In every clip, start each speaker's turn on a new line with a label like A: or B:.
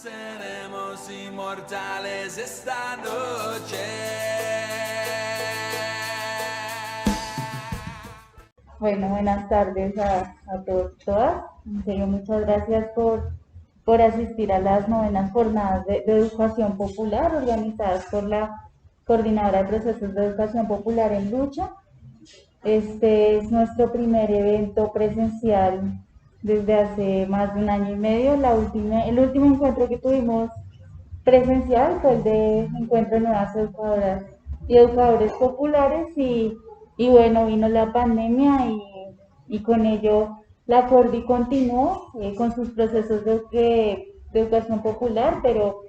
A: Seremos inmortales esta noche.
B: Bueno, buenas tardes a todos y todas. En serio, muchas gracias por asistir a las novenas jornadas de educación popular organizadas por la Coordinadora de Procesos de Educación Popular en Lucha. Este es nuestro primer evento presencial desde hace más de un año y medio. El último encuentro que tuvimos presencial fue el de Encuentro de Nuevas Educadoras y Educadores Populares y bueno, vino la pandemia y con ello la Cordi continuó con sus procesos de educación popular, pero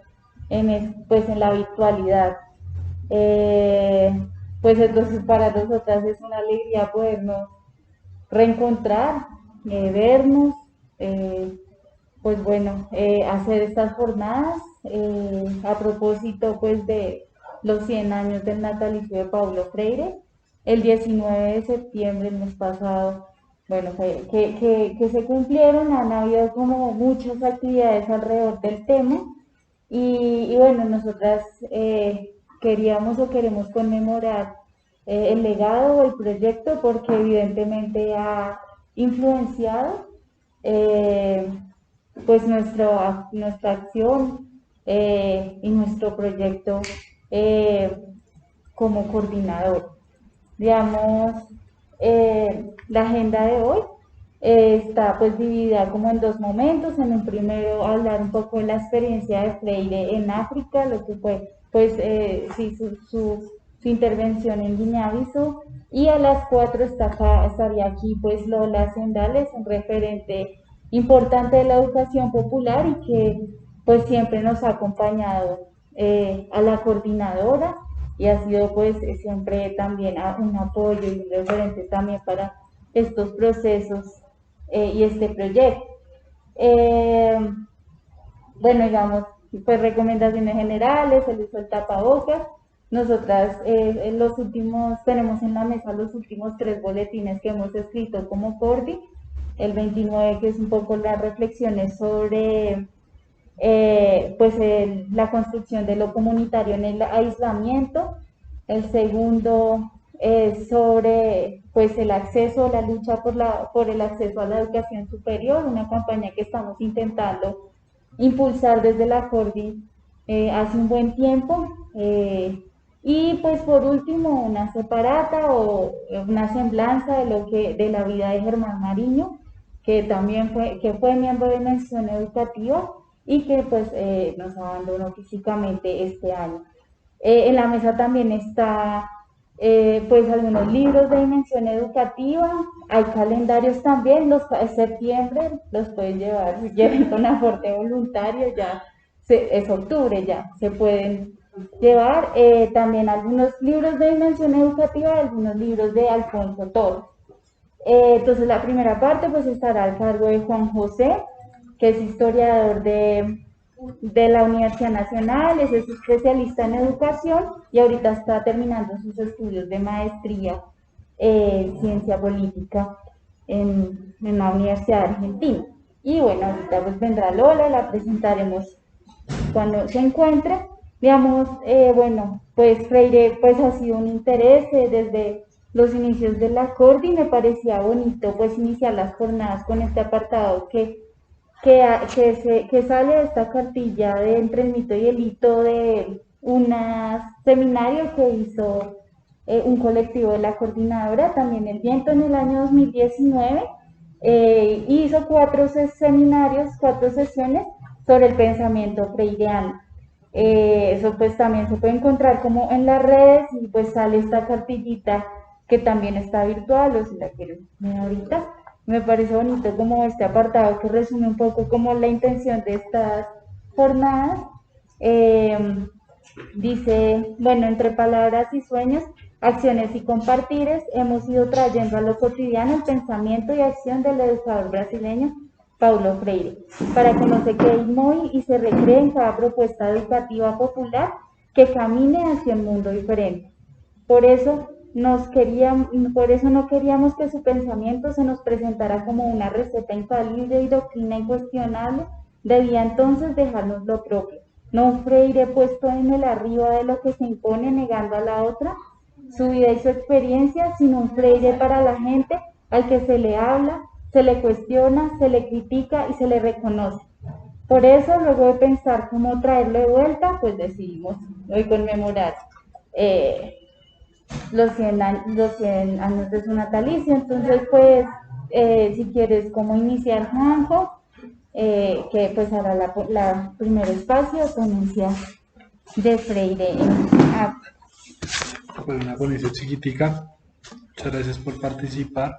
B: pues en la virtualidad. Pues entonces para nosotras es una alegría podernos reencontrar, vernos, pues bueno, hacer estas jornadas a propósito pues de los 100 años del natalicio de Paulo Freire. El 19 de septiembre, el mes pasado, bueno, que se cumplieron, han habido como muchas actividades alrededor del tema y bueno, nosotras queríamos o queremos conmemorar el legado o el proyecto porque evidentemente ha influenciado eh, pues nuestra acción y nuestro proyecto eh, como coordinador. Digamos, la agenda de hoy está pues dividida como en dos momentos. En un primero hablar un poco de la experiencia de Freire en África, lo que fue pues sí, su intervención en Guinea-Bissau. Y a las 4 estaría aquí pues Lola Sendales, un referente importante de la educación popular y que pues siempre nos ha acompañado a la coordinadora y ha sido pues siempre también un apoyo y un referente también para estos procesos y este proyecto. Eh, bueno, digamos, pues recomendaciones generales, el uso del tapabocas. Nosotras tenemos en la mesa los últimos 3 boletines que hemos escrito como Cordi. El 29, que es un poco las reflexiones sobre la construcción de lo comunitario en el aislamiento. El segundo es sobre pues el acceso, la lucha por el acceso a la educación superior, una campaña que estamos intentando impulsar desde la Cordi hace un buen tiempo. Y pues por último una separata o una semblanza de la vida de Germán Mariño, que también fue miembro de Mención Educativa y que pues nos abandonó físicamente este año. En la mesa también está pues algunos libros de dimensión educativa, hay calendarios también, septiembre los pueden llevar, si quieren con aporte voluntario, es octubre, ya se pueden llevar. También algunos libros de dimensión educativa, algunos libros de Alfonso Torres. Entonces la primera parte pues estará al cargo de Juan José, que es historiador de la Universidad Nacional, es especialista en educación y ahorita está terminando sus estudios de maestría en ciencia política en la Universidad de Argentina. Y bueno, ahorita pues vendrá Lola, la presentaremos cuando se encuentre. Digamos, bueno, pues Freire pues ha sido un interés desde los inicios de la Corte y me parecía bonito pues iniciar las jornadas con este apartado que sale de esta cartilla de Entre el mito y el hito de un seminario que hizo un colectivo de la coordinadora, también El Viento, en el año 2019. Hizo 4 seminarios, 4 sesiones sobre el pensamiento freireano. Eso pues también se puede encontrar como en las redes y pues sale esta cartillita que también está virtual o si la quieren ver ahorita. Me parece bonito como este apartado que resume un poco como la intención de estas jornadas. Eh, Dice, bueno, entre palabras y sueños, acciones y compartires, hemos ido trayendo a lo cotidiano el pensamiento y acción del educador brasileño Paulo Freire, para que no se quede inmóvil y se recree en cada propuesta educativa popular que camine hacia un mundo diferente. Por eso, por eso no queríamos que su pensamiento se nos presentara como una receta infalible y doctrina incuestionable debía entonces dejarnos lo propio, no un Freire puesto en el arriba de lo que se impone negando a la otra su vida y su experiencia, sino un Freire para la gente al que se le habla, se le cuestiona, se le critica y se le reconoce. Por eso, luego de pensar cómo traerlo de vuelta, pues decidimos hoy conmemorar eh, los 100 años de su natalicio. Entonces, pues, si quieres, ¿cómo iniciar, Juanjo? Que pues hará la primer espacio, ponencia de Freire en África.
C: Bueno, una ponencia chiquitica. Muchas gracias por participar.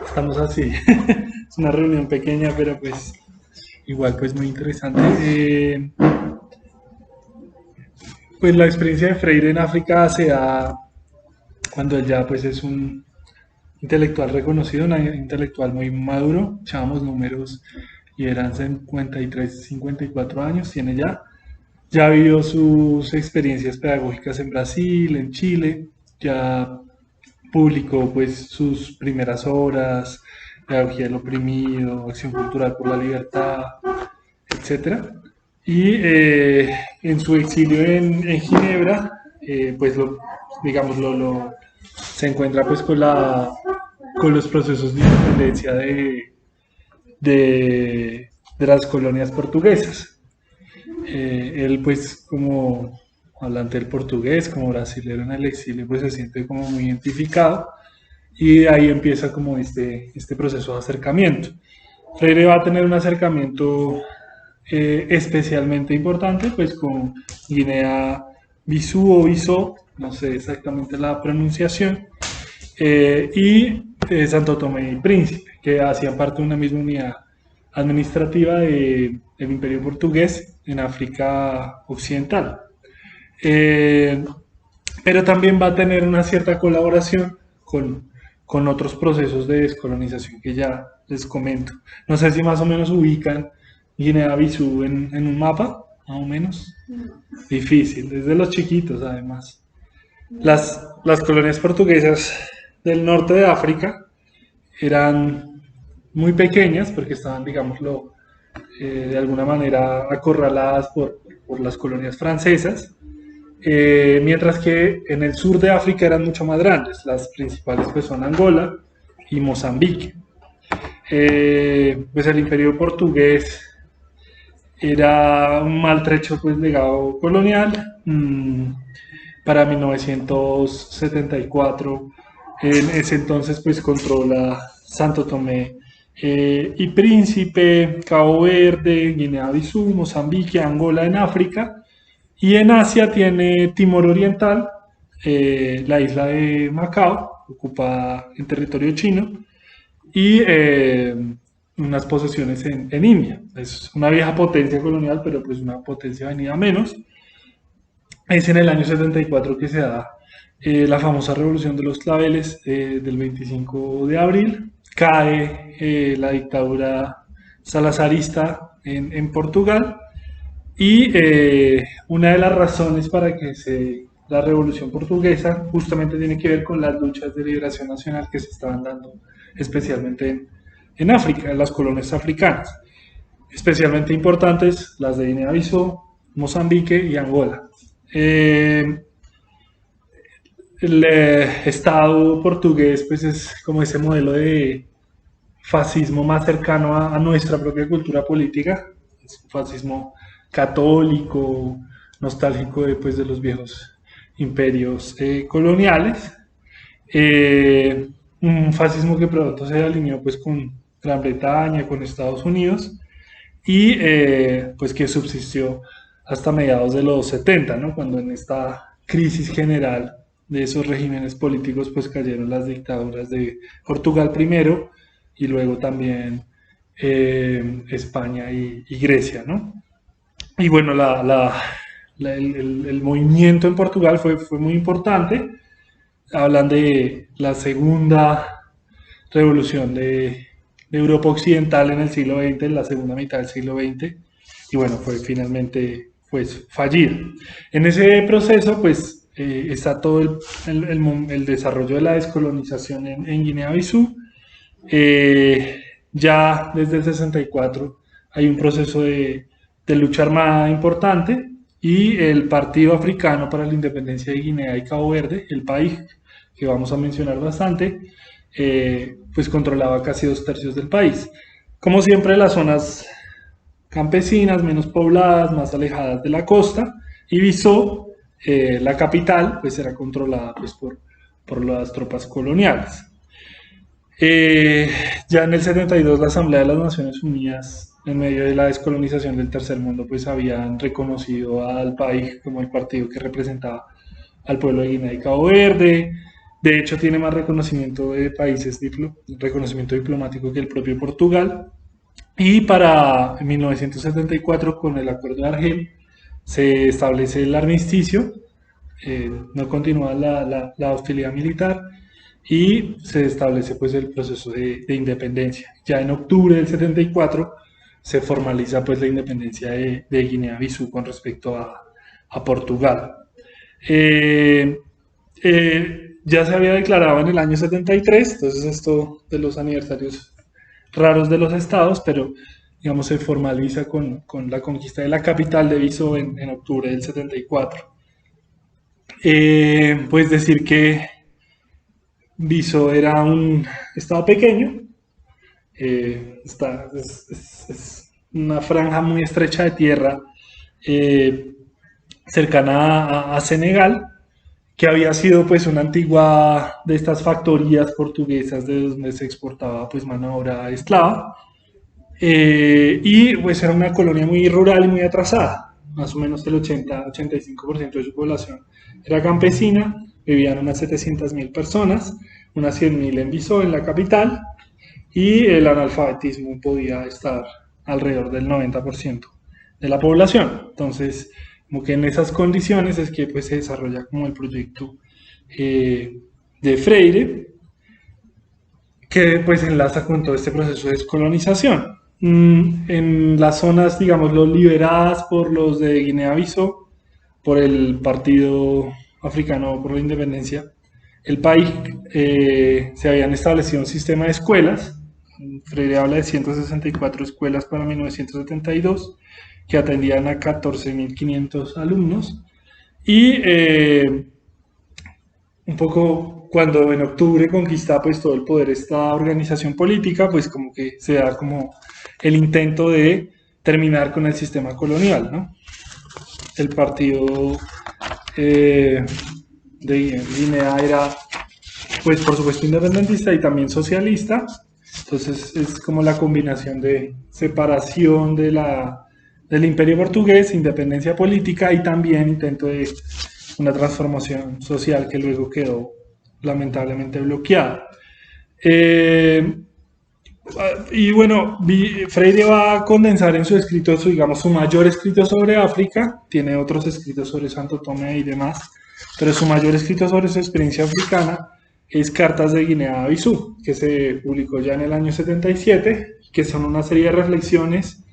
C: Estamos así. Es una reunión pequeña, pero pues igual pues muy interesante. Pues la experiencia de Freire en África se da cuando él ya pues es un intelectual reconocido, un intelectual muy maduro. Echábamos números y eran 53, 54 años, tiene ya. Ya vivió sus experiencias pedagógicas en Brasil, en Chile, ya publicó pues sus primeras obras, Pedagogía del Oprimido, Acción Cultural por la Libertad, etcétera. Y en su exilio en Ginebra, pues digamos, se encuentra pues con los procesos de independencia de las colonias portuguesas. Él pues como hablante del portugués, como brasilero en el exilio, pues se siente como muy identificado y ahí empieza como este proceso de acercamiento. Freire va a tener un acercamiento especialmente importante pues con Guinea-Bissau o Bissau, no sé exactamente la pronunciación, y Santo Tomé y Príncipe, que hacían parte de una misma unidad administrativa del Imperio Portugués en África Occidental. Pero también va a tener una cierta colaboración con otros procesos de descolonización que ya les comento. No sé si más o menos ubican Guinea-Bissau en un mapa, más o menos. Difícil, desde los chiquitos además. Las colonias portuguesas del norte de África eran muy pequeñas porque estaban, digámoslo, de alguna manera acorraladas por las colonias francesas, mientras que en el sur de África eran mucho más grandes. Las principales pues son Angola y Mozambique. Pues el imperio portugués era un maltrecho pues legado colonial. Para 1974, en ese entonces pues controla Santo Tomé y Príncipe, Cabo Verde, Guinea-Bissau, Mozambique, Angola en África, y en Asia tiene Timor Oriental, la isla de Macao, ocupada en territorio chino, y unas posesiones en India. Es una vieja potencia colonial, pero pues una potencia venida a menos. Es en el año 74 que se da la famosa Revolución de los Claveles del 25 de abril. Cae la dictadura salazarista en Portugal, y una de las razones para que la Revolución Portuguesa justamente tiene que ver con las luchas de liberación nacional que se estaban dando especialmente en África, en las colonias africanas, especialmente importantes las de Guinea-Bissau, Mozambique y Angola. El Estado portugués pues es como ese modelo de fascismo más cercano a nuestra propia cultura política, es un fascismo católico, nostálgico pues, de los viejos imperios coloniales, un fascismo que pronto se alineó pues con Gran Bretaña, con Estados Unidos, y pues que subsistió hasta mediados de los 70, ¿no? Cuando en esta crisis general de esos regímenes políticos pues cayeron las dictaduras de Portugal primero y luego también España y Grecia, ¿no? Y bueno, el movimiento en Portugal fue muy importante. Hablan de la segunda revolución de Europa Occidental en el siglo XX, en la segunda mitad del siglo XX, y bueno, fue finalmente pues fallido. En ese proceso pues está todo el desarrollo de la descolonización en Guinea-Bissau. Ya desde el 64 hay un proceso de lucha armada importante y el Partido Africano para la Independencia de Guinea y Cabo Verde, el PAIG, que vamos a mencionar bastante, pues controlaba casi 2/3 del país. Como siempre, las zonas campesinas, menos pobladas, más alejadas de la costa, y Bissau, la capital, pues era controlada pues, por las tropas coloniales. Ya en el 72 la Asamblea de las Naciones Unidas, en medio de la descolonización del tercer mundo, pues habían reconocido al país como el partido que representaba al pueblo de Guinea y Cabo Verde. De hecho, tiene más reconocimiento de países, reconocimiento diplomático que el propio Portugal. Y para 1974, con el Acuerdo de Argel, se establece el armisticio, no continúa la hostilidad militar y se establece pues el proceso de independencia. Ya en octubre del 74 se formaliza pues la independencia de Guinea-Bissau con respecto a Portugal. Ya se había declarado en el año 73, entonces esto de los aniversarios raros de los estados, pero digamos se formaliza con la conquista de la capital de Bissau en octubre del 74. Pues decir que Bissau era un estado pequeño, es una franja muy estrecha de tierra cercana a Senegal, que había sido pues una antigua de estas factorías portuguesas de donde se exportaba pues mano de obra esclava, y pues era una colonia muy rural y muy atrasada, más o menos el 80-85% de su población era campesina, vivían unas 700.000 personas, unas 100.000 en Bissau, en la capital, y el analfabetismo podía estar alrededor del 90% de la población. Entonces, como que en esas condiciones es que pues, se desarrolla como el proyecto de Freire, que pues enlaza con todo este proceso de descolonización. En las zonas, digamos, liberadas por los de Guinea-Bissau, por el Partido Africano por la Independencia, el país, se habían establecido un sistema de escuelas. Freire habla de 164 escuelas para 1972 que atendían a 14.500 alumnos y un poco cuando en octubre conquista pues todo el poder esta organización política, pues como que se da como el intento de terminar con el sistema colonial, ¿no? El partido de Guinea era pues por supuesto independentista y también socialista, entonces es como la combinación de separación del imperio portugués, independencia política y también intento de una transformación social que luego quedó lamentablemente bloqueada. Y bueno, Freire va a condensar en su escrito, digamos, su mayor escrito sobre África, tiene otros escritos sobre Santo Tomé y demás, pero su mayor escrito sobre su experiencia africana es Cartas de Guinea-Bissau, que se publicó ya en el año 77, que son una serie de reflexiones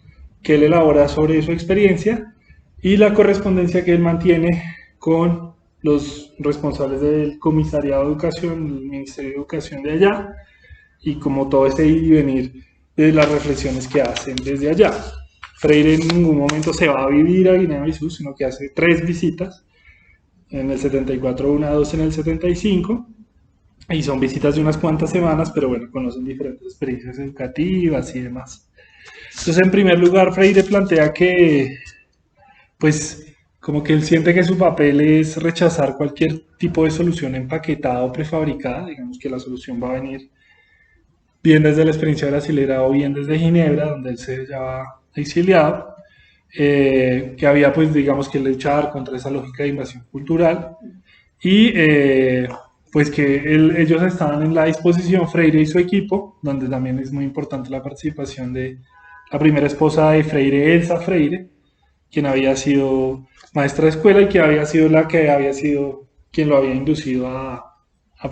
C: que él elabora sobre su experiencia y la correspondencia que él mantiene con los responsables del Comisariado de Educación, el Ministerio de Educación de allá, y como todo ese ir y venir de las reflexiones que hacen desde allá. Freire en ningún momento se va a vivir a Guinea-Bissau, sino que hace 3 visitas, en el 74, 2 en el 75, y son visitas de unas cuantas semanas, pero bueno, conocen diferentes experiencias educativas y demás. Entonces, en primer lugar, Freire plantea que, pues, como que él siente que su papel es rechazar cualquier tipo de solución empaquetada o prefabricada, digamos que la solución va a venir bien desde la experiencia brasilera o bien desde Ginebra, donde él se hallaba exiliado, que había, pues, digamos que luchar contra esa lógica de invasión cultural y pues que ellos estaban en la disposición, Freire y su equipo, donde también es muy importante la participación de la primera esposa de Freire, Elsa Freire, quien había sido maestra de escuela y que había sido quien lo había inducido a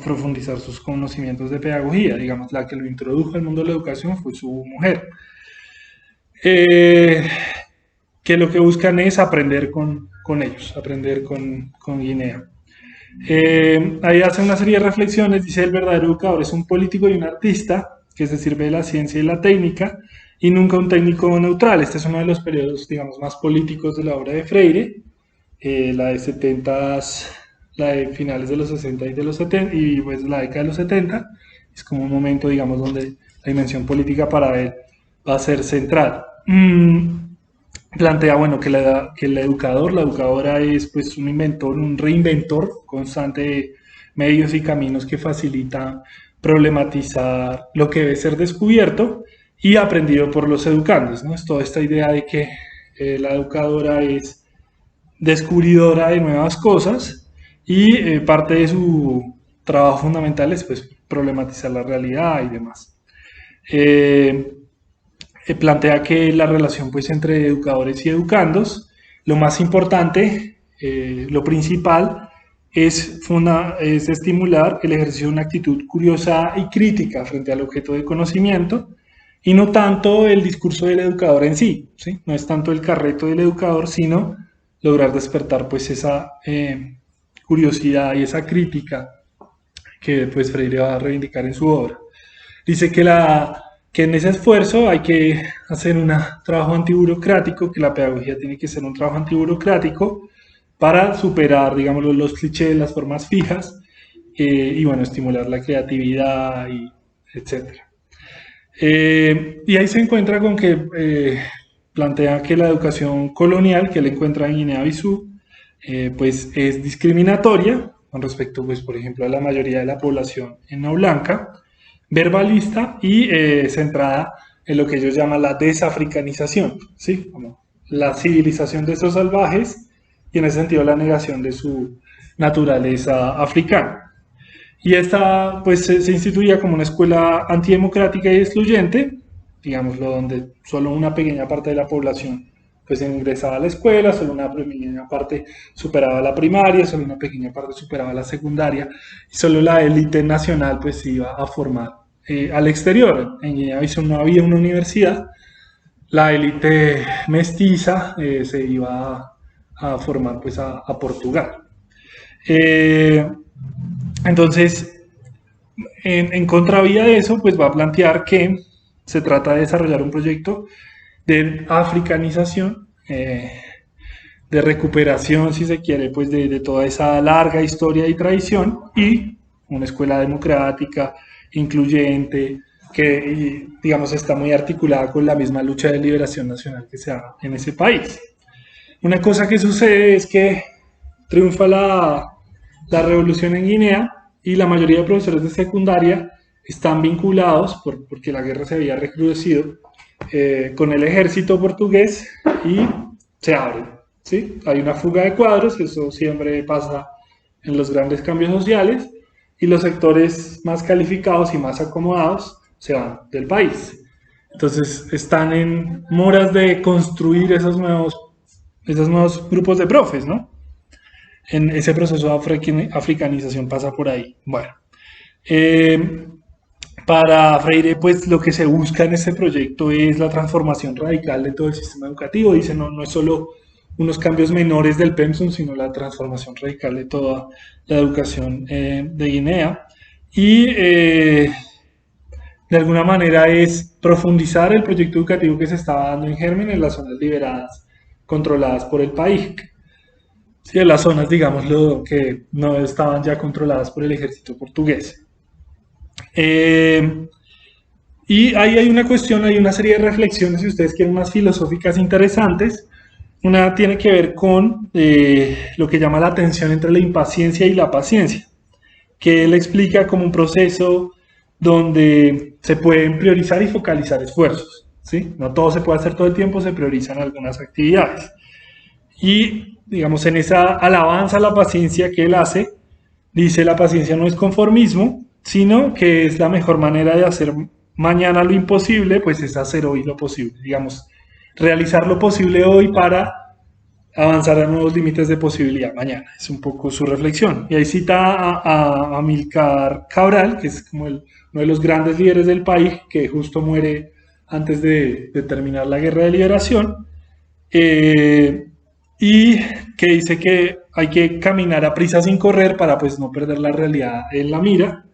C: profundizar sus conocimientos de pedagogía, digamos, la que lo introdujo al mundo de la educación fue su mujer. Que lo que buscan es aprender con ellos, aprender con Guinea. Ahí hace una serie de reflexiones, dice: el verdadero educador es un político y un artista que se sirve de la ciencia y la técnica y nunca un técnico neutral. Este es uno de los periodos, digamos, más políticos de la obra de Freire, la de 70, la de finales de los 60 y de los 70, y pues la década de los 70, es como un momento, digamos, donde la dimensión política para él va a ser central. Plantea, bueno, que el educador, la educadora es pues un inventor, un reinventor constante de medios y caminos que facilitan problematizar lo que debe ser descubierto y aprendido por los educandos, ¿no? Es toda esta idea de que la educadora es descubridora de nuevas cosas y parte de su trabajo fundamental es pues problematizar la realidad y demás. Plantea que la relación pues entre educadores y educandos, lo más importante, lo principal, es estimular el ejercicio de una actitud curiosa y crítica frente al objeto de conocimiento y no tanto el discurso del educador en sí, ¿sí? No es tanto el carreto del educador, sino lograr despertar pues esa curiosidad y esa crítica que pues Freire va a reivindicar en su obra. Dice que en ese esfuerzo hay que hacer un trabajo antiburocrático, que la pedagogía tiene que ser un trabajo antiburocrático para superar, digamos, los clichés, las formas fijas, y bueno, estimular la creatividad, y etcétera. Y ahí se encuentra con que plantea que la educación colonial que él encuentra en Guinea-Bissau pues es discriminatoria con respecto, pues, por ejemplo, a la mayoría de la población no blanca, verbalista y centrada en lo que ellos llaman la desafricanización, ¿sí? Como la civilización de estos salvajes y en ese sentido la negación de su naturaleza africana. Y esta pues se instituía como una escuela antidemocrática y excluyente, digámoslo, donde solo una pequeña parte de la población pues ingresaba a la escuela, solo una pequeña parte superaba la primaria, solo una pequeña parte superaba la secundaria, y solo la élite nacional pues se iba a formar al exterior. En Guinea-Bissau no había una universidad, la élite mestiza se iba a formar pues a Portugal. Entonces, en contravía de eso, pues va a plantear que se trata de desarrollar un proyecto de africanización, de recuperación, si se quiere, pues de toda esa larga historia y tradición, y una escuela democrática, incluyente, que, digamos, está muy articulada con la misma lucha de liberación nacional que se da en ese país. Una cosa que sucede es que triunfa la revolución en Guinea y la mayoría de profesores de secundaria están vinculados, porque la guerra se había recrudecido, con el ejército portugués y se abren, ¿sí? Hay una fuga de cuadros, eso siempre pasa en los grandes cambios sociales, y los sectores más calificados y más acomodados se van del país. Entonces están en moras de construir esos nuevos grupos de profes, ¿no? En ese proceso de africanización pasa por ahí. Bueno, para Freire, pues lo que se busca en este proyecto es la transformación radical de todo el sistema educativo. Dice, no es solo unos cambios menores del pensum, sino la transformación radical de toda la educación de Guinea. Y de alguna manera es profundizar el proyecto educativo que se estaba dando en germen en las zonas liberadas, controladas por el país. Sí, en las zonas, digámoslo, que no estaban ya controladas por el ejército portugués. Y ahí hay una cuestión, hay una serie de reflexiones, si ustedes quieren, más filosóficas interesantes. Una tiene que ver con lo que llama la tensión entre la impaciencia y la paciencia, que él explica como un proceso donde se pueden priorizar y focalizar esfuerzos, ¿sí? No todo se puede hacer todo el tiempo, se priorizan algunas actividades. Y, digamos, en esa alabanza a la paciencia que él hace, dice: la paciencia no es conformismo, sino que es la mejor manera de hacer mañana lo imposible, pues es hacer hoy lo posible. Digamos, realizar lo posible hoy para avanzar a nuevos límites de posibilidad mañana. Es un poco su reflexión. Y ahí cita a Amílcar Cabral, que es como uno de los grandes líderes del país, que justo muere antes de terminar la Guerra de Liberación. Y que dice que hay que caminar a prisa sin correr para pues no perder la realidad en la mira.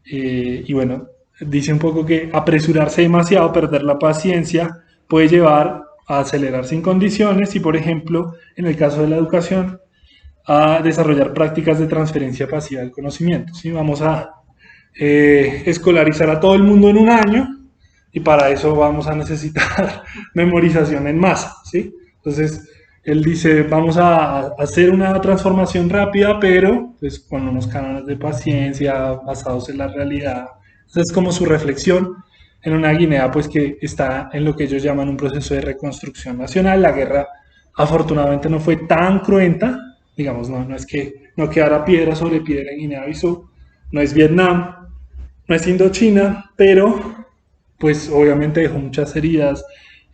C: Y bueno, dice un poco que apresurarse demasiado, perder la paciencia, puede llevar a acelerar sin condiciones y, por ejemplo, en el caso de la educación, a desarrollar prácticas de transferencia pasiva del conocimiento. ¿Sí? Vamos a escolarizar a todo el mundo en un año y para eso vamos a necesitar memorización en masa. ¿Sí? Entonces, él dice, vamos a hacer una transformación rápida, pero pues, con unos cánones de paciencia basados en la realidad. Esa es como su reflexión en una Guinea pues, que está en lo que ellos llaman un proceso de reconstrucción nacional. La guerra afortunadamente no fue tan cruenta, digamos, no es que no quedara piedra sobre piedra en Guinea-Bissau, no es Vietnam, no es Indochina, pero pues obviamente dejó muchas heridas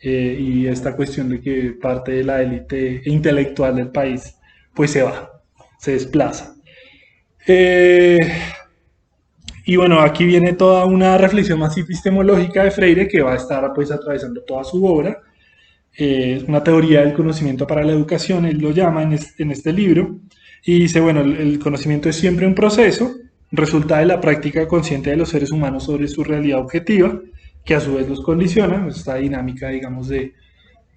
C: y esta cuestión de que parte de la élite intelectual del país pues se va, se desplaza. Y bueno, aquí viene toda una reflexión más epistemológica de Freire que va a estar pues atravesando toda su obra. Una teoría del conocimiento para la educación, él lo llama en este libro, y dice, bueno, el conocimiento es siempre un proceso, resulta de la práctica consciente de los seres humanos sobre su realidad objetiva, que a su vez los condiciona, esta dinámica, digamos, de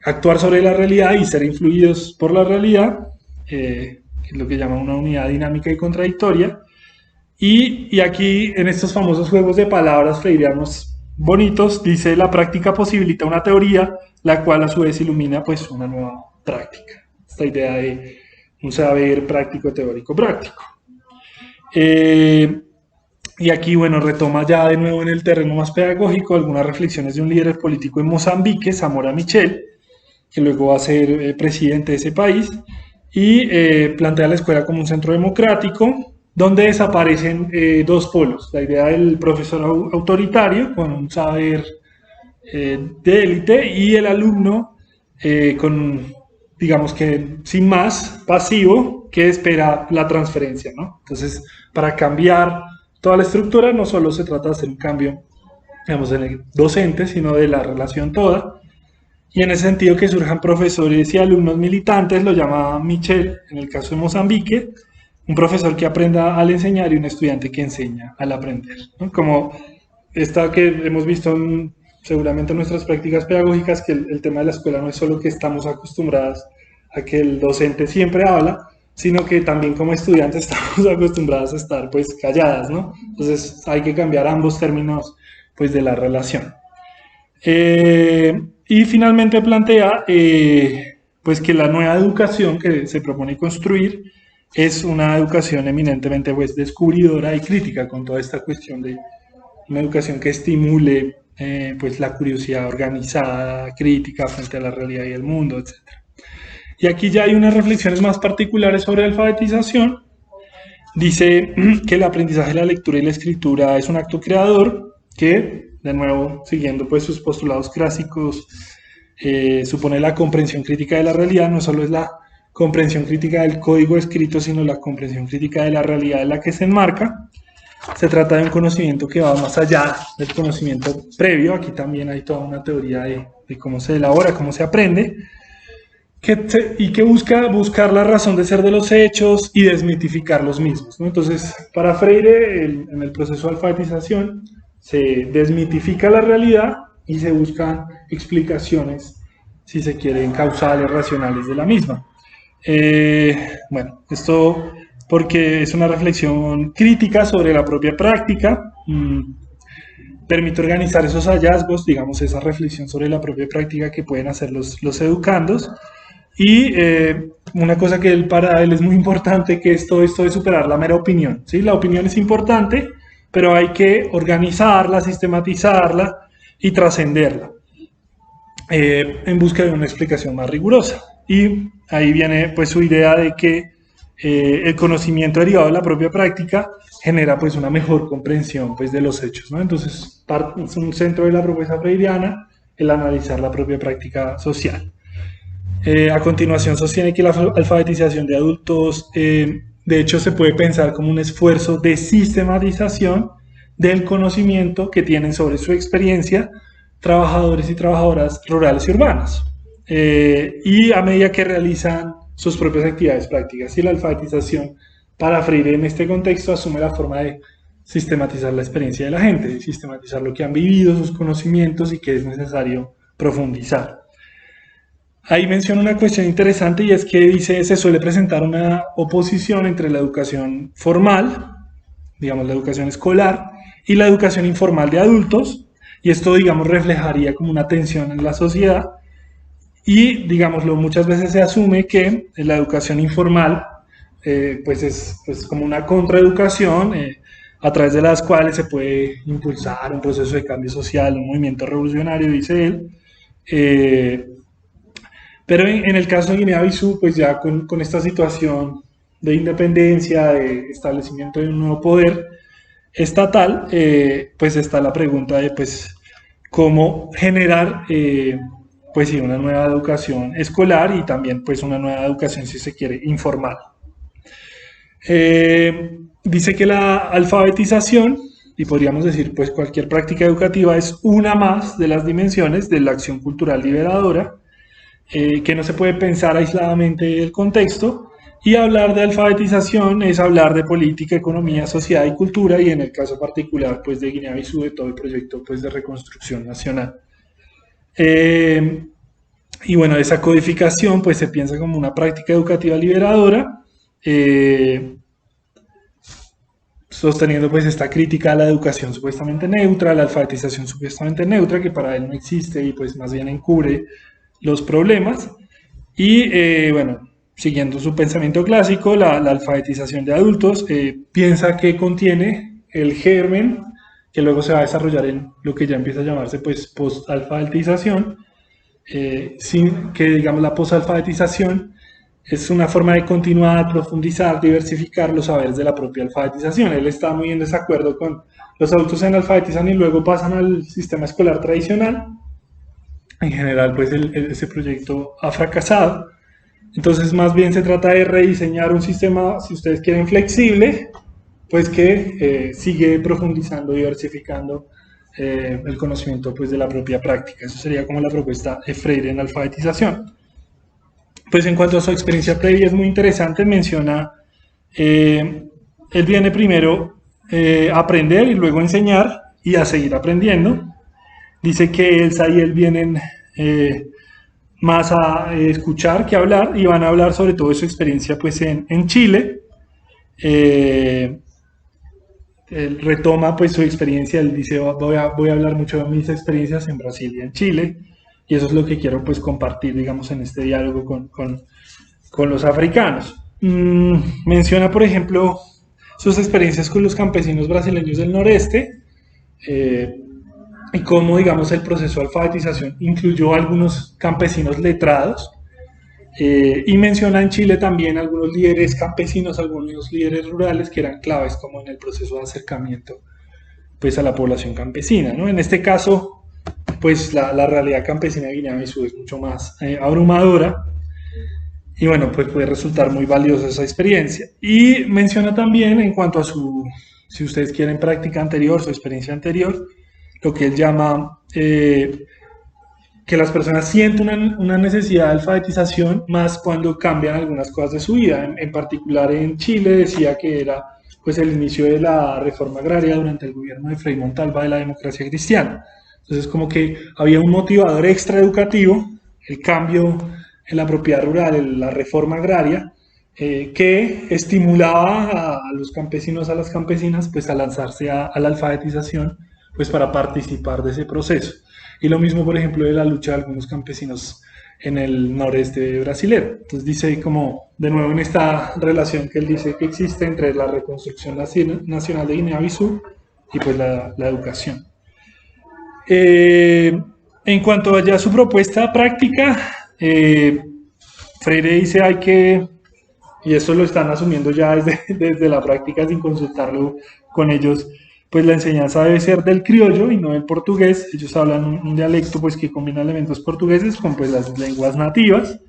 C: actuar sobre la realidad y ser influidos por la realidad, que es lo que llama una unidad dinámica y contradictoria. Y aquí, en estos famosos juegos de palabras freireanos bonitos, dice, la práctica posibilita una teoría, la cual a su vez ilumina pues una nueva práctica. Esta idea de un saber práctico, teórico, práctico. Y aquí, bueno, retoma ya de nuevo en el terreno más pedagógico algunas reflexiones de un líder político en Mozambique, Samora Machel, que luego va a ser presidente de ese país, y plantea la escuela como un centro democrático, donde desaparecen dos polos, la idea del profesor autoritario, con un saber de élite, y el alumno con, digamos que sin más, pasivo, que espera la transferencia, ¿no? Entonces, para cambiar toda la estructura, no solo se trata de hacer un cambio, digamos, en el docente, sino de la relación toda. Y en ese sentido que surjan profesores y alumnos militantes, lo llama Michel, en el caso de Mozambique, un profesor que aprenda al enseñar y un estudiante que enseña al aprender, ¿no? Como esta que hemos visto seguramente en nuestras prácticas pedagógicas, que el tema de la escuela no es solo que estamos acostumbrados a que el docente siempre habla, sino que también como estudiantes estamos acostumbrados a estar pues calladas, ¿no? Entonces hay que cambiar ambos términos pues de la relación. Y finalmente plantea pues que la nueva educación que se propone construir es una educación eminentemente pues descubridora y crítica, con toda esta cuestión de una educación que estimule pues la curiosidad organizada, crítica frente a la realidad y el mundo, etc. Y aquí ya hay unas reflexiones más particulares sobre alfabetización. Dice que el aprendizaje de la lectura y la escritura es un acto creador que, de nuevo, siguiendo pues sus postulados clásicos, supone la comprensión crítica de la realidad. No solo es la comprensión crítica del código escrito, sino la comprensión crítica de la realidad en la que se enmarca. Se trata de un conocimiento que va más allá del conocimiento previo. Aquí también hay toda una teoría de cómo se elabora, cómo se aprende, y que buscar la razón de ser de los hechos y desmitificar los mismos, ¿no? Entonces, para Freire, en el proceso de alfabetización, se desmitifica la realidad y se buscan explicaciones, si se quieren, causales, racionales de la misma. Bueno, esto porque es una reflexión crítica sobre la propia práctica, permite organizar esos hallazgos, digamos, esa reflexión sobre la propia práctica que pueden hacer los educandos. Y una cosa que para él es muy importante, que esto de superar la mera opinión, ¿sí? La opinión es importante, pero hay que organizarla, sistematizarla y trascenderla en busca de una explicación más rigurosa. Y ahí viene pues su idea de que el conocimiento derivado de la propia práctica genera pues una mejor comprensión pues de los hechos, ¿no? Entonces es un centro de la propuesta freudiana el analizar la propia práctica social. A continuación sostiene que la alfabetización de adultos de hecho se puede pensar como un esfuerzo de sistematización del conocimiento que tienen sobre su experiencia trabajadores y trabajadoras rurales y urbanas, y a medida que realizan sus propias actividades prácticas. Y la alfabetización para Freire en este contexto asume la forma de sistematizar la experiencia de la gente, sistematizar lo que han vivido, sus conocimientos y que es necesario profundizar. Ahí menciona una cuestión interesante y es que dice se suele presentar una oposición entre la educación formal, digamos la educación escolar, y la educación informal de adultos, y esto, digamos, reflejaría como una tensión en la sociedad, y, digámoslo, muchas veces se asume que la educación informal, pues es pues como una contraeducación, a través de las cuales se puede impulsar un proceso de cambio social, un movimiento revolucionario, dice él. Pero en el caso de Guinea-Bissau, pues ya con esta situación de independencia, de establecimiento de un nuevo poder estatal, pues está la pregunta de pues cómo generar pues sí, una nueva educación escolar y también pues una nueva educación, si se quiere, informal. Dice que la alfabetización, y podríamos decir pues cualquier práctica educativa, es una más de las dimensiones de la acción cultural liberadora, que no se puede pensar aisladamente del contexto, y hablar de alfabetización es hablar de política, economía, sociedad y cultura, y en el caso particular pues de Guinea-Bissau, de todo el proyecto pues de reconstrucción nacional. Y bueno, esa codificación pues se piensa como una práctica educativa liberadora, sosteniendo pues esta crítica a la educación supuestamente neutra, a la alfabetización supuestamente neutra, que para él no existe y pues más bien encubre los problemas. Y bueno, siguiendo su pensamiento clásico, la alfabetización de adultos piensa que contiene el germen que luego se va a desarrollar en lo que ya empieza a llamarse pues post-alfabetización, sin que digamos la post-alfabetización es una forma de continuar, profundizar, diversificar los saberes de la propia alfabetización. Él está muy en desacuerdo con los adultos en alfabetizan y luego pasan al sistema escolar tradicional. En general, pues ese proyecto ha fracasado. Entonces, más bien se trata de rediseñar un sistema, si ustedes quieren, flexible, pues que sigue profundizando, diversificando el conocimiento pues, de la propia práctica. Eso sería como la propuesta de Freire en alfabetización. Pues en cuanto a su experiencia previa es muy interesante, menciona, él viene primero a aprender y luego enseñar y a seguir aprendiendo. Dice que Elsa y él vienen más a escuchar que a hablar y van a hablar sobre todo de su experiencia pues en Chile. Él retoma pues su experiencia, él dice voy a hablar mucho de mis experiencias en Brasil y en Chile. Y eso es lo que quiero pues compartir, digamos, en este diálogo con los africanos. Menciona, por ejemplo, sus experiencias con los campesinos brasileños del noreste y cómo, digamos, el proceso de alfabetización incluyó a algunos campesinos letrados. Y menciona en Chile también algunos líderes campesinos, algunos líderes rurales que eran claves como en el proceso de acercamiento pues, a la población campesina, ¿no? En este caso, pues la realidad campesina de Guinea-Bissau es mucho más abrumadora y bueno, pues puede resultar muy valiosa esa experiencia. Y menciona también en cuanto a su, si ustedes quieren, práctica anterior, su experiencia anterior, lo que él llama que las personas sienten una necesidad de alfabetización más cuando cambian algunas cosas de su vida. En particular en Chile decía que era pues el inicio de la reforma agraria durante el gobierno de Frei Montalva de la democracia cristiana. Entonces como que había un motivador extra educativo, el cambio en la propiedad rural, la reforma agraria, que estimulaba a los campesinos, a las campesinas, pues a lanzarse a la alfabetización, pues para participar de ese proceso. Y lo mismo, por ejemplo, de la lucha de algunos campesinos en el noreste brasilero. Entonces dice como, de nuevo en esta relación que él dice que existe entre la reconstrucción nacional de Guinea-Bissau y pues la educación. En cuanto a ya su propuesta práctica, Freire dice hay que, y eso lo están asumiendo ya desde la práctica sin consultarlo con ellos, pues la enseñanza debe ser del criollo y no del portugués. Ellos hablan un dialecto pues que combina elementos portugueses con pues las lenguas nativas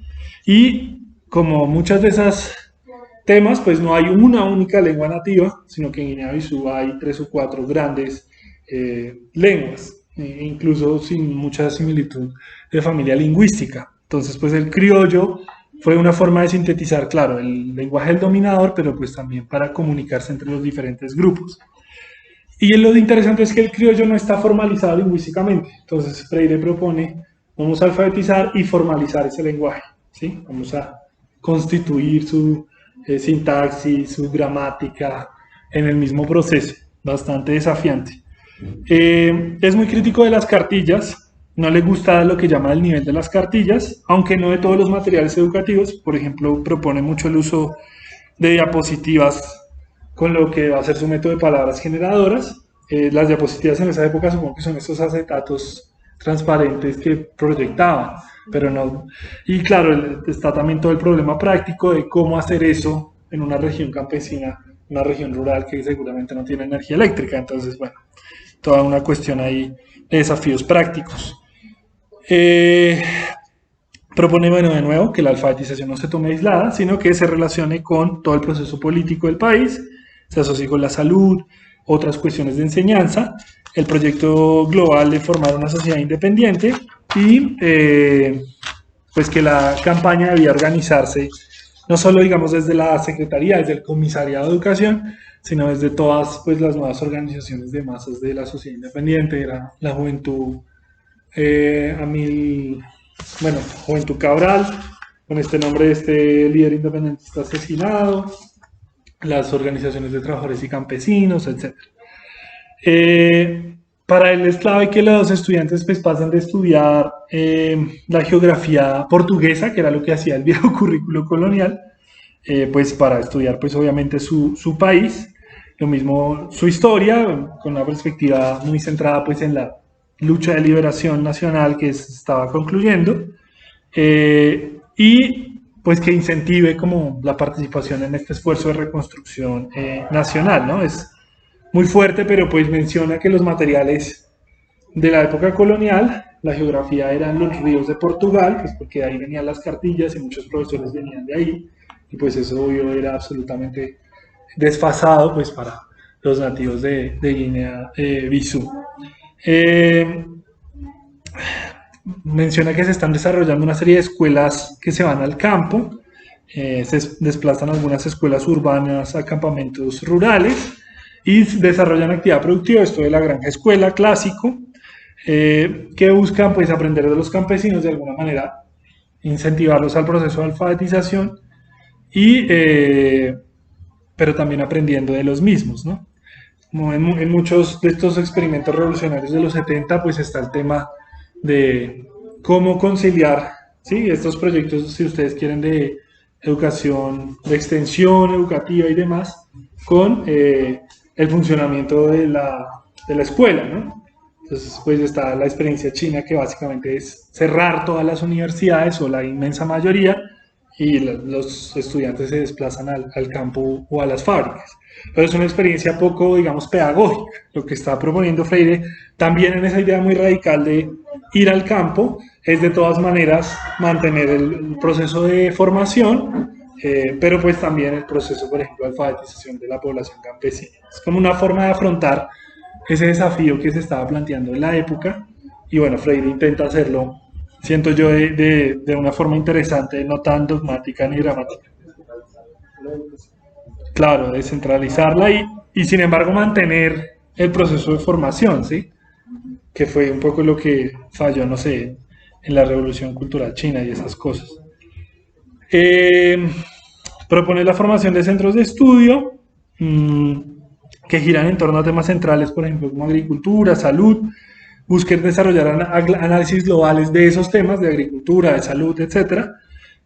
C: y como muchas de esas temas pues no hay una única lengua nativa, sino que en Guinea-Bissau hay 3 o 4 grandes lenguas, incluso sin mucha similitud de familia lingüística. Entonces, pues el criollo fue una forma de sintetizar, claro, el lenguaje del dominador, pero pues también para comunicarse entre los diferentes grupos. Y lo interesante es que el criollo no está formalizado lingüísticamente. Entonces Freire propone, vamos a alfabetizar y formalizar ese lenguaje, ¿sí? Vamos a constituir su sintaxis, su gramática en el mismo proceso, bastante desafiante. Es muy crítico de las cartillas, no le gusta lo que llama el nivel de las cartillas, aunque no de todos los materiales educativos. Por ejemplo, propone mucho el uso de diapositivas con lo que va a ser su método de palabras generadoras. Las diapositivas en esa época supongo que son esos acetatos transparentes que proyectaban, pero no. Y claro, está también todo el problema práctico de cómo hacer eso en una región campesina, una región rural que seguramente no tiene energía eléctrica. Entonces, bueno, toda una cuestión ahí de desafíos prácticos. Propone, bueno, de nuevo, que la alfabetización no se tome aislada, sino que se relacione con todo el proceso político del país, se asocie con la salud, otras cuestiones de enseñanza, el proyecto global de formar una sociedad independiente y pues que la campaña debía organizarse no solo, digamos, desde la Secretaría, desde el Comisariado de Educación, sino desde todas pues, las nuevas organizaciones de masas de la sociedad independiente, era la Juventud Juventud Cabral, con este nombre de este líder independentista asesinado, las organizaciones de trabajadores y campesinos, etc. Para él es clave que los estudiantes pues, pasen de estudiar la geografía portuguesa, que era lo que hacía el viejo currículo colonial, pues para estudiar pues obviamente su país, lo mismo su historia, con una perspectiva muy centrada pues en la lucha de liberación nacional que se estaba concluyendo, y pues que incentive como la participación en este esfuerzo de reconstrucción nacional, ¿no? Es muy fuerte, pero pues menciona que los materiales de la época colonial, la geografía eran los ríos de Portugal, pues porque de ahí venían las cartillas y muchos profesores venían de ahí, y pues eso obvio era absolutamente desfasado pues para los nativos de Guinea-Bissau. Menciona que se están desarrollando una serie de escuelas que se van al campo, se desplazan algunas escuelas urbanas a campamentos rurales y desarrollan actividad productiva, esto de la granja escuela clásico, que buscan pues aprender de los campesinos de alguna manera, incentivarlos al proceso de alfabetización y pero también aprendiendo de los mismos, ¿no? Como en muchos de estos experimentos revolucionarios de los 70, pues está el tema de cómo conciliar, ¿sí? Estos proyectos, si ustedes quieren, de educación, de extensión educativa y demás, con el funcionamiento de la escuela, ¿no? Entonces, pues está la experiencia china, que básicamente es cerrar todas las universidades o la inmensa mayoría, y los estudiantes se desplazan al campo o a las fábricas. Pero es una experiencia poco, digamos, pedagógica, lo que está proponiendo Freire, también en esa idea muy radical de ir al campo, es de todas maneras mantener el proceso de formación, pero pues también el proceso, por ejemplo, de alfabetización de la población campesina. Es como una forma de afrontar ese desafío que se estaba planteando en la época, y bueno, Freire intenta hacerlo, siento yo, de una forma interesante, no tan dogmática ni dramática. Claro, descentralizarla y sin embargo mantener el proceso de formación, ¿sí? Que fue un poco lo que falló, no sé, en la Revolución Cultural China y esas cosas. Propone la formación de centros de estudio que giran en torno a temas centrales, por ejemplo, como agricultura, salud, busquen desarrollar análisis globales de esos temas, de agricultura, de salud, etc.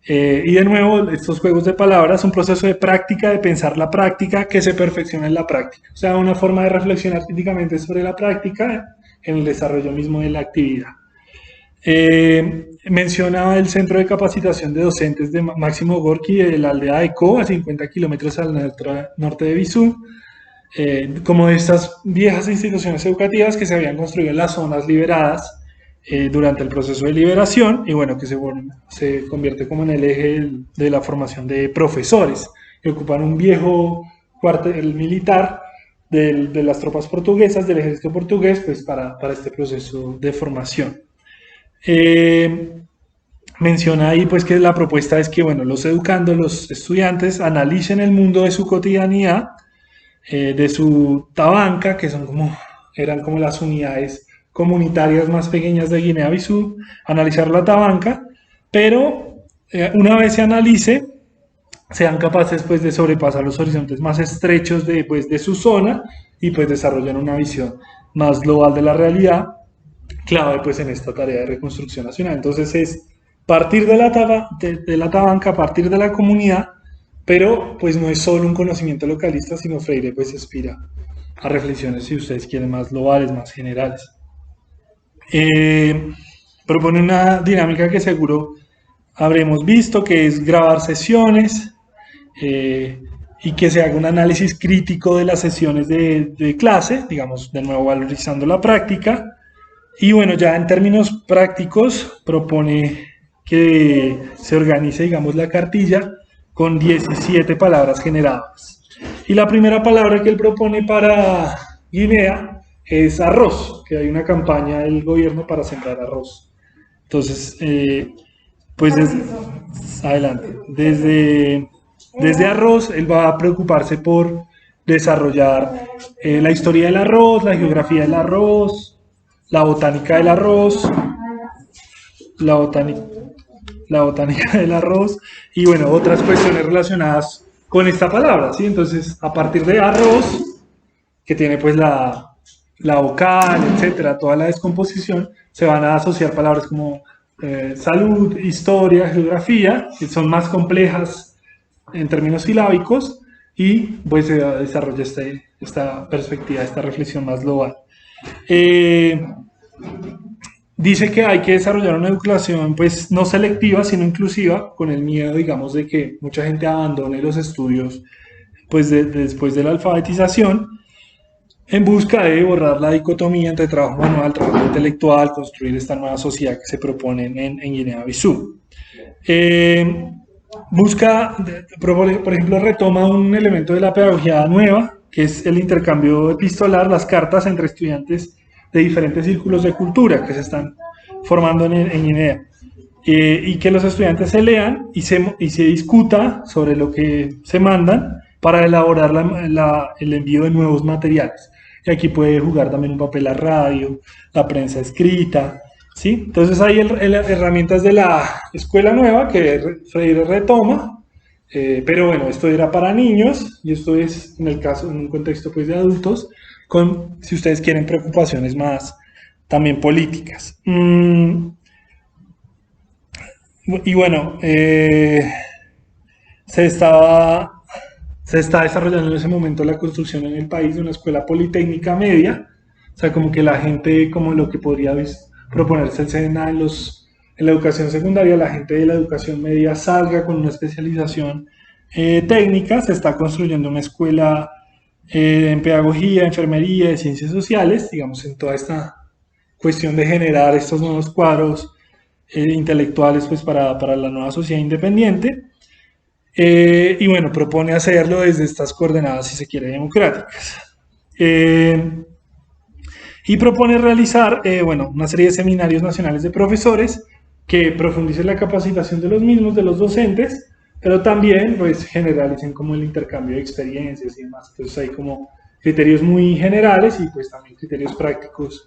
C: Y de nuevo, estos juegos de palabras, un proceso de práctica, de pensar la práctica, que se perfecciona en la práctica. O sea, una forma de reflexionar críticamente sobre la práctica en el desarrollo mismo de la actividad. Mencionaba el centro de capacitación de docentes de Máximo Gorki de la aldea de Co, a 50 kilómetros al norte de Bissau, como de estas viejas instituciones educativas que se habían construido en las zonas liberadas durante el proceso de liberación, y bueno, que se convierte como en el eje de la formación de profesores, que ocupan un viejo cuartel militar de las tropas portuguesas, del ejército portugués, pues para este proceso de formación. Menciona ahí pues que la propuesta es que, bueno, los educandos, los estudiantes, analicen el mundo de su cotidianidad, de su Tabanca, que eran como las unidades comunitarias más pequeñas de Guinea-Bissau, analizar la Tabanca, pero una vez se analice, sean capaces pues de sobrepasar los horizontes más estrechos de su zona y pues desarrollar una visión más global de la realidad, clave pues en esta tarea de reconstrucción nacional. Entonces es partir de la Tabanca, partir de la comunidad, pero pues no es solo un conocimiento localista, sino Freire pues aspira a reflexiones, si ustedes quieren, más globales, más generales. Propone una dinámica que seguro habremos visto, que es grabar sesiones, y que se haga un análisis crítico de las sesiones de clase, digamos, de nuevo valorizando la práctica. Y bueno, ya en términos prácticos, propone que se organice, digamos, la cartilla con 17 palabras generadas. Y la primera palabra que él propone para Guinea es arroz, que hay una campaña del gobierno para sembrar arroz. Entonces, pues adelante, desde arroz, él va a preocuparse por desarrollar la historia del arroz, la geografía del arroz, la botánica del arroz, la botánica del arroz y bueno, otras cuestiones relacionadas con esta palabra, ¿sí? Entonces, a partir de arroz, que tiene pues la vocal, etcétera, toda la descomposición, se van a asociar palabras como salud, historia, geografía, que son más complejas en términos silábicos, y pues se desarrolla esta perspectiva, esta reflexión más global. Dice que hay que desarrollar una educación pues no selectiva, sino inclusiva, con el miedo, digamos, de que mucha gente abandone los estudios pues después de la alfabetización, en busca de borrar la dicotomía entre trabajo manual, trabajo intelectual, construir esta nueva sociedad que se propone en Guinea-Bissau. Busca, por ejemplo, retoma un elemento de la pedagogía nueva, que es el intercambio epistolar, las cartas entre estudiantes de diferentes círculos de cultura que se están formando en Guinea. Y que los estudiantes se lean y se discuta sobre lo que se mandan para elaborar el envío de nuevos materiales. Y aquí puede jugar también un papel la radio, la prensa escrita, ¿sí? Entonces hay herramientas de la escuela nueva que Freire retoma, pero bueno, esto era para niños y esto es en un contexto pues de adultos, con, si ustedes quieren, preocupaciones más también políticas. Y bueno, se está desarrollando en ese momento la construcción en el país de una escuela politécnica media, o sea, como que la gente, como lo que podría proponerse el SENA en la educación secundaria, la gente de la educación media salga con una especialización técnica. Se está construyendo una escuela en pedagogía, enfermería, de ciencias sociales, digamos, en toda esta cuestión de generar estos nuevos cuadros intelectuales pues para la nueva sociedad independiente. Y bueno, propone hacerlo desde estas coordenadas, si se quiere, democráticas. Y propone realizar una serie de seminarios nacionales de profesores que profundicen la capacitación de los mismos, de los docentes, pero también pues generalicen como el intercambio de experiencias y demás. Entonces hay como criterios muy generales y pues también criterios prácticos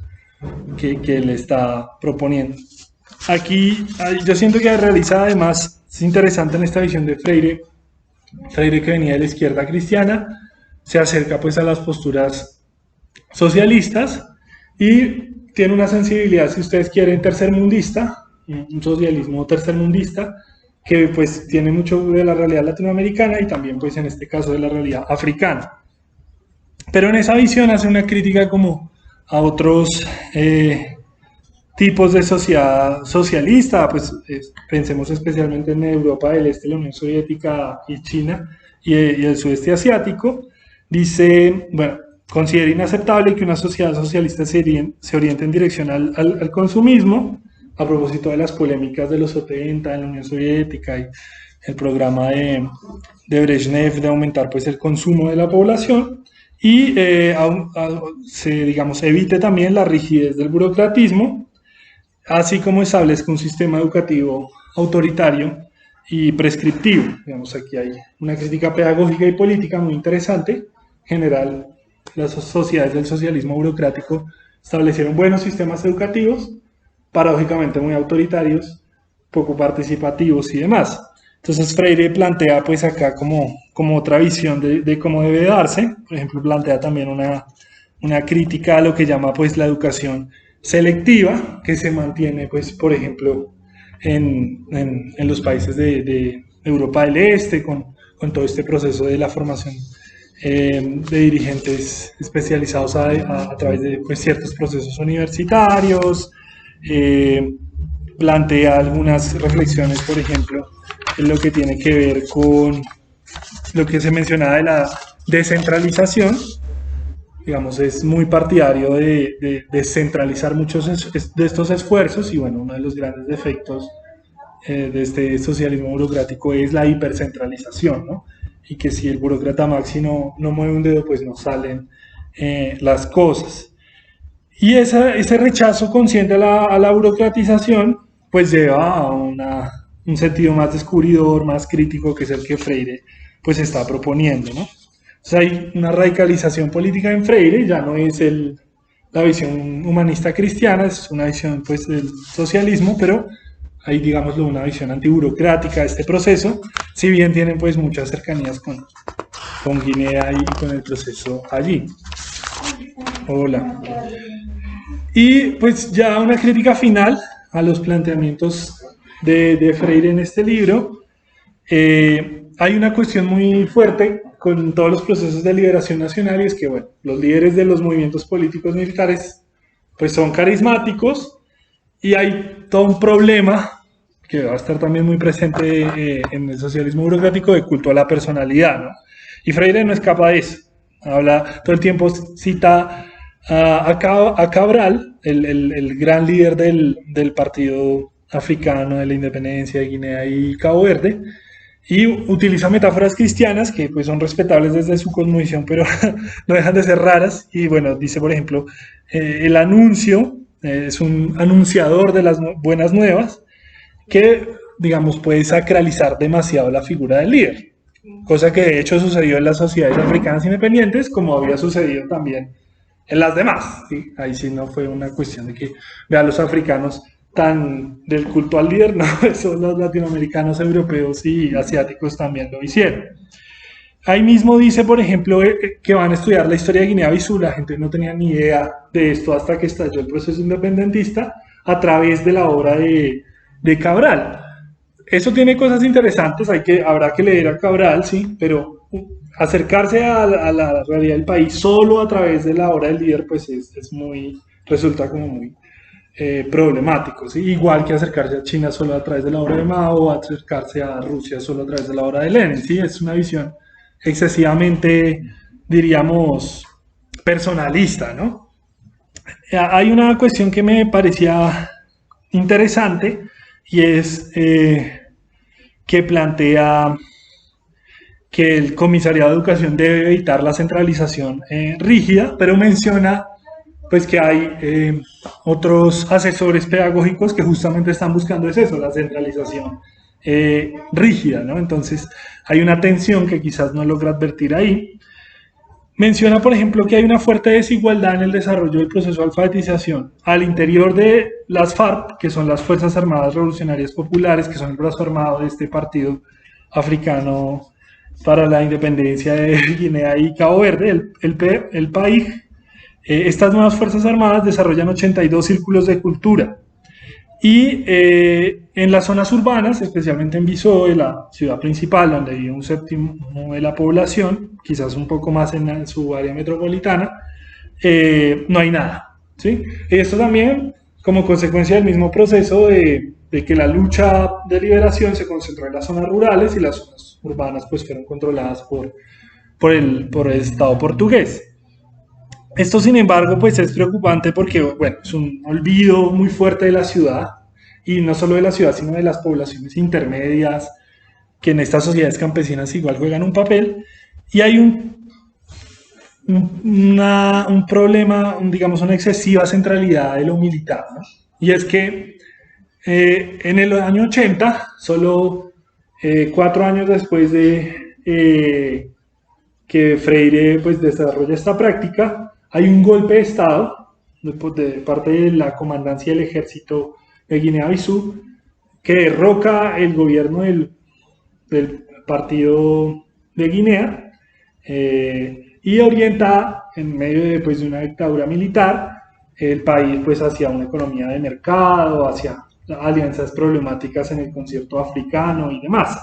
C: que él está proponiendo. Aquí yo siento que realiza además, es interesante en esta visión de Freire que venía de la izquierda cristiana, se acerca pues a las posturas socialistas y tiene una sensibilidad, si ustedes quieren, tercermundista, un socialismo tercermundista, que pues tiene mucho de la realidad latinoamericana y también pues en este caso de la realidad africana. Pero en esa visión hace una crítica como a otros tipos de sociedad socialista, pues pensemos especialmente en Europa del Este, la Unión Soviética y China y el sudeste asiático. Dice, bueno, considera inaceptable que una sociedad socialista se oriente en dirección al consumismo, a propósito de las polémicas de los 70 en la Unión Soviética y el programa de Brezhnev de aumentar pues el consumo de la población, y digamos, evite también la rigidez del burocratismo, así como establezca un sistema educativo autoritario y prescriptivo. Digamos, aquí hay una crítica pedagógica y política muy interesante general, las sociedades del socialismo burocrático establecieron buenos sistemas educativos, paradójicamente muy autoritarios, poco participativos y demás. Entonces Freire plantea pues acá como otra visión de cómo debe darse. Por ejemplo, plantea también una crítica a lo que llama pues la educación selectiva, que se mantiene pues por ejemplo en los países de Europa del Este, con todo este proceso de la formación de dirigentes especializados a través de pues, ciertos procesos universitarios. Plantea algunas reflexiones, por ejemplo, en lo que tiene que ver con lo que se mencionaba de la descentralización. Digamos, es muy partidario de descentralizar muchos de estos esfuerzos y bueno, uno de los grandes defectos de este socialismo burocrático es la hipercentralización, ¿no? Y que si el burócrata maxi no mueve un dedo, pues no salen las cosas. Y ese rechazo consciente a la burocratización, pues lleva a un sentido más descubridor, más crítico, que es el que Freire pues está proponiendo, ¿no? Entonces hay una radicalización política en Freire, ya no es la visión humanista cristiana, es una visión pues del socialismo, pero hay, digámoslo, una visión antiburocrática de este proceso, si bien tienen pues muchas cercanías con Guinea y con el proceso allí. Hola. Y pues ya una crítica final a los planteamientos de Freire en este libro. Hay una cuestión muy fuerte con todos los procesos de liberación nacional y es que, bueno, los líderes de los movimientos políticos militares pues son carismáticos y hay todo un problema que va a estar también muy presente en el socialismo burocrático de culto a la personalidad, ¿no? Y Freire no escapa de eso. Habla todo el tiempo, cita a Cabral, el gran líder del partido africano de la independencia de Guinea y Cabo Verde, y utiliza metáforas cristianas que pues son respetables desde su cosmovisión, pero no dejan de ser raras. Y bueno, dice por ejemplo, el anuncio es un anunciador de las buenas nuevas que, digamos, puede sacralizar demasiado la figura del líder, cosa que de hecho sucedió en las sociedades africanas independientes, como había sucedido también en las demás, ¿sí? Ahí sí no fue una cuestión de que vean los africanos tan del culto al líder, no, eso los latinoamericanos, europeos y asiáticos también lo hicieron. Ahí mismo dice, por ejemplo, que van a estudiar la historia de Guinea-Bissau. La gente no tenía ni idea de esto hasta que estalló el proceso independentista a través de la obra de Cabral. Eso tiene cosas interesantes, habrá que leer a Cabral, sí, pero acercarse a la realidad del país solo a través de la obra del líder, pues resulta como muy problemático, ¿sí? Igual que acercarse a China solo a través de la obra de Mao, o acercarse a Rusia solo a través de la obra de Lenin, ¿sí? Es una visión excesivamente, diríamos, personalista, ¿no? Hay una cuestión que me parecía interesante y es que plantea que el Comisariado de Educación debe evitar la centralización rígida, pero menciona pues que hay otros asesores pedagógicos que justamente están buscando es eso, la centralización rígida, ¿no? Entonces hay una tensión que quizás no logra advertir ahí. Menciona, por ejemplo, que hay una fuerte desigualdad en el desarrollo del proceso de alfabetización al interior de las FARC, que son las Fuerzas Armadas Revolucionarias Populares, que son el brazo armado de este partido africano para la independencia de Guinea y Cabo Verde, el PAIG. Estas nuevas Fuerzas Armadas desarrollan 82 círculos de cultura. Y en las zonas urbanas, especialmente en Bissau, la ciudad principal, donde vive un séptimo de la población, quizás un poco más en su área metropolitana, no hay nada, ¿sí? Esto también como consecuencia del mismo proceso de que la lucha de liberación se concentró en las zonas rurales y las zonas urbanas pues fueron controladas por el Estado portugués. Esto, sin embargo, pues es preocupante porque, bueno, es un olvido muy fuerte de la ciudad, y no solo de la ciudad, sino de las poblaciones intermedias, que en estas sociedades campesinas igual juegan un papel, y hay un problema, digamos, una excesiva centralidad de lo militar, ¿no? Y es que en el año 80, solo 4 años después de que Freire pues desarrolla esta práctica, hay un golpe de Estado de parte de la comandancia del ejército de Guinea-Bissau que derroca el gobierno del partido de Guinea y orienta en medio de, pues, de una dictadura militar el país pues, hacia una economía de mercado, hacia alianzas problemáticas en el concierto africano y demás.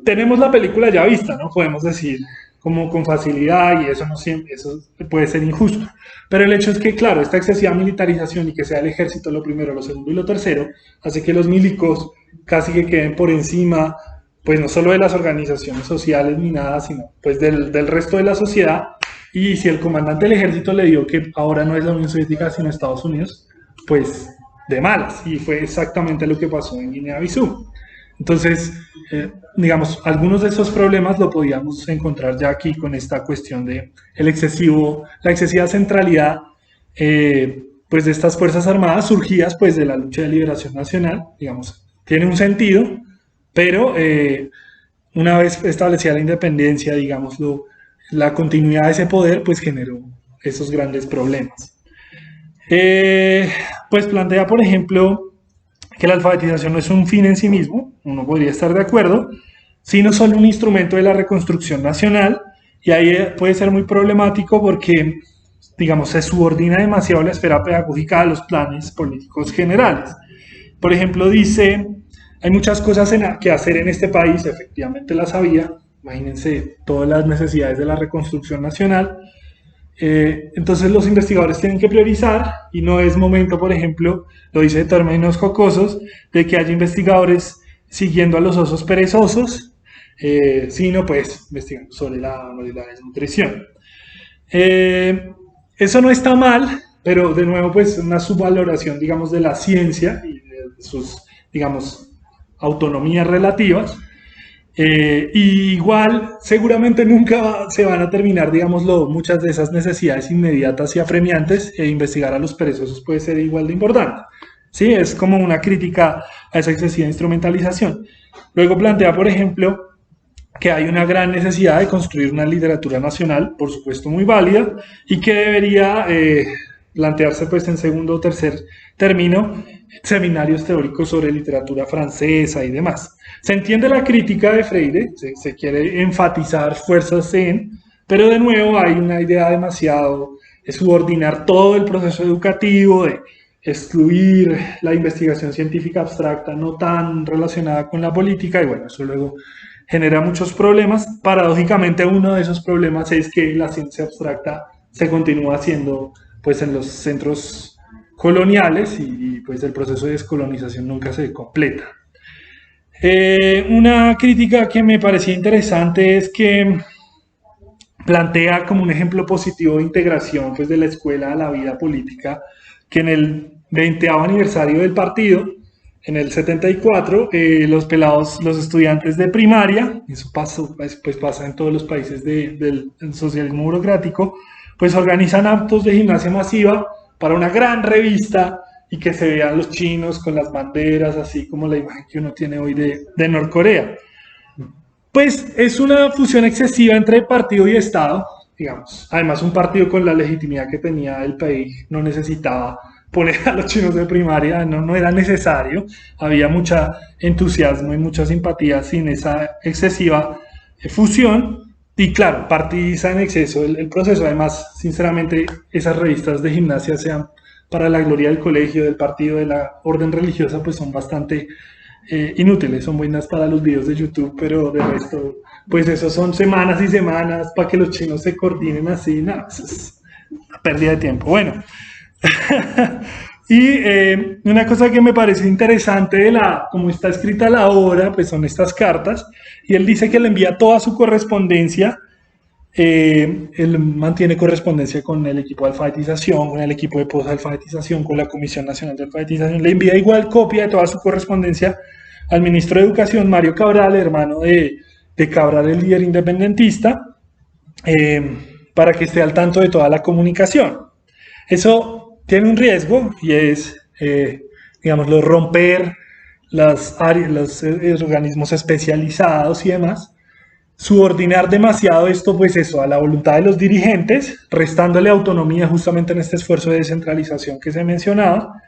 C: Tenemos la película ya vista, ¿no? Podemos decir como con facilidad y eso no siempre, eso puede ser injusto. Pero el hecho es que, claro, esta excesiva militarización y que sea el ejército lo primero, lo segundo y lo tercero, hace que los milicos casi que queden por encima, pues no solo de las organizaciones sociales ni nada, sino pues del resto de la sociedad. Y si el comandante del ejército le dio que ahora no es la Unión Soviética sino Estados Unidos, pues de malas. Y fue exactamente lo que pasó en Guinea-Bissau. Entonces, digamos, algunos de esos problemas lo podíamos encontrar ya aquí con esta cuestión de la excesiva centralidad pues de estas Fuerzas Armadas surgidas pues de la lucha de liberación nacional, digamos, tiene un sentido, pero una vez establecida la independencia, digámoslo, la continuidad de ese poder pues generó esos grandes problemas. Pues plantea, por ejemplo, que la alfabetización no es un fin en sí mismo, uno podría estar de acuerdo, sino solo un instrumento de la reconstrucción nacional, y ahí puede ser muy problemático porque, digamos, se subordina demasiado la esfera pedagógica a los planes políticos generales. Por ejemplo, dice, hay muchas cosas que hacer en este país, efectivamente las había, imagínense todas las necesidades de la reconstrucción nacional. Entonces los investigadores tienen que priorizar y no es momento, por ejemplo, lo dice de términos jocosos, de que haya investigadores siguiendo a los osos perezosos, sino pues investigando sobre la desnutrición. Eso no está mal, pero de nuevo pues una subvaloración, digamos, de la ciencia y de sus, digamos, autonomías relativas. Y igual seguramente nunca se van a terminar, digámoslo, muchas de esas necesidades inmediatas y apremiantes, e investigar a los perezosos puede ser igual de importante. ¿Sí? Es como una crítica a esa excesiva instrumentalización. Luego plantea, por ejemplo, que hay una gran necesidad de construir una literatura nacional, por supuesto muy válida, y que debería plantearse pues en segundo o tercer término seminarios teóricos sobre literatura francesa y demás. Se entiende la crítica de Freire, se quiere enfatizar fuerzas en, pero de nuevo hay una idea demasiado de subordinar todo el proceso educativo, de excluir la investigación científica abstracta no tan relacionada con la política, y bueno, eso luego genera muchos problemas. Paradójicamente, uno de esos problemas es que la ciencia abstracta se continúa haciendo pues en los centros coloniales y pues el proceso de descolonización nunca se completa. Una crítica que me parecía interesante es que plantea como un ejemplo positivo de integración pues, de la escuela a la vida política, que en el 20º aniversario del partido, en el 74, los pelados, los estudiantes de primaria, eso pues pasa en todos los países del socialismo burocrático, pues organizan actos de gimnasia masiva para una gran revista y que se vean los chinos con las banderas, así como la imagen que uno tiene hoy de Norcorea. Pues es una fusión excesiva entre partido y Estado, digamos. Además, un partido con la legitimidad que tenía el país no necesitaba poner a los chinos de primaria, no era necesario. Había mucho entusiasmo y mucha simpatía sin esa excesiva fusión. Y claro, partidiza en exceso el proceso. Además, sinceramente, esas revistas de gimnasia, sean para la gloria del colegio, del partido, de la orden religiosa, pues son bastante inútiles. Son buenas para los videos de YouTube, pero de resto, pues eso son semanas y semanas para que los chinos se coordinen así. No, eso es una pérdida de tiempo. Bueno, y una cosa que me parece interesante de como está escrita la obra, pues son estas cartas, y él dice que le envía toda su correspondencia. Él mantiene correspondencia con el equipo de alfabetización, con el equipo de posalfabetización, con la Comisión Nacional de Alfabetización. Le envía igual copia de toda su correspondencia al ministro de Educación, Mario Cabral, hermano de Cabral, el líder independentista, para que esté al tanto de toda la comunicación. Eso tiene un riesgo y es, digámoslo, romper los organismos especializados y demás. subordinar demasiado esto, pues eso, a la voluntad de los dirigentes, restándole autonomía justamente en este esfuerzo de descentralización que se mencionaba.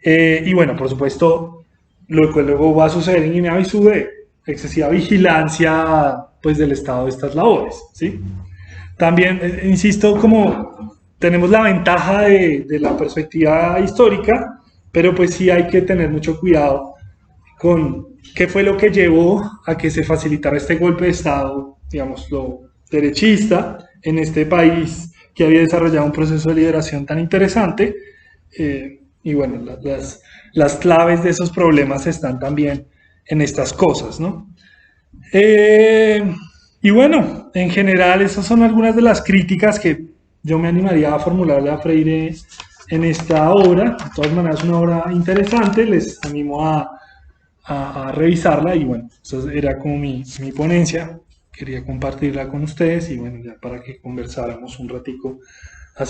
C: Y bueno, por supuesto, lo que luego va a suceder en Guinea-Bissau de excesiva vigilancia pues, del estado de estas labores, ¿sí? También, insisto, como tenemos la ventaja de la perspectiva histórica, pero pues sí hay que tener mucho cuidado con qué fue lo que llevó a que se facilitara este golpe de Estado, digamos, lo derechista en este país que había desarrollado un proceso de liberación tan interesante. Y bueno, las claves de esos problemas están también en estas cosas, ¿no? Y bueno, en general esas son algunas de las críticas que yo me animaría a formularle a Freire en esta obra. De todas maneras, una obra interesante, les animo a revisarla y bueno, eso era como mi ponencia, quería compartirla con ustedes y bueno, ya para que conversáramos un ratico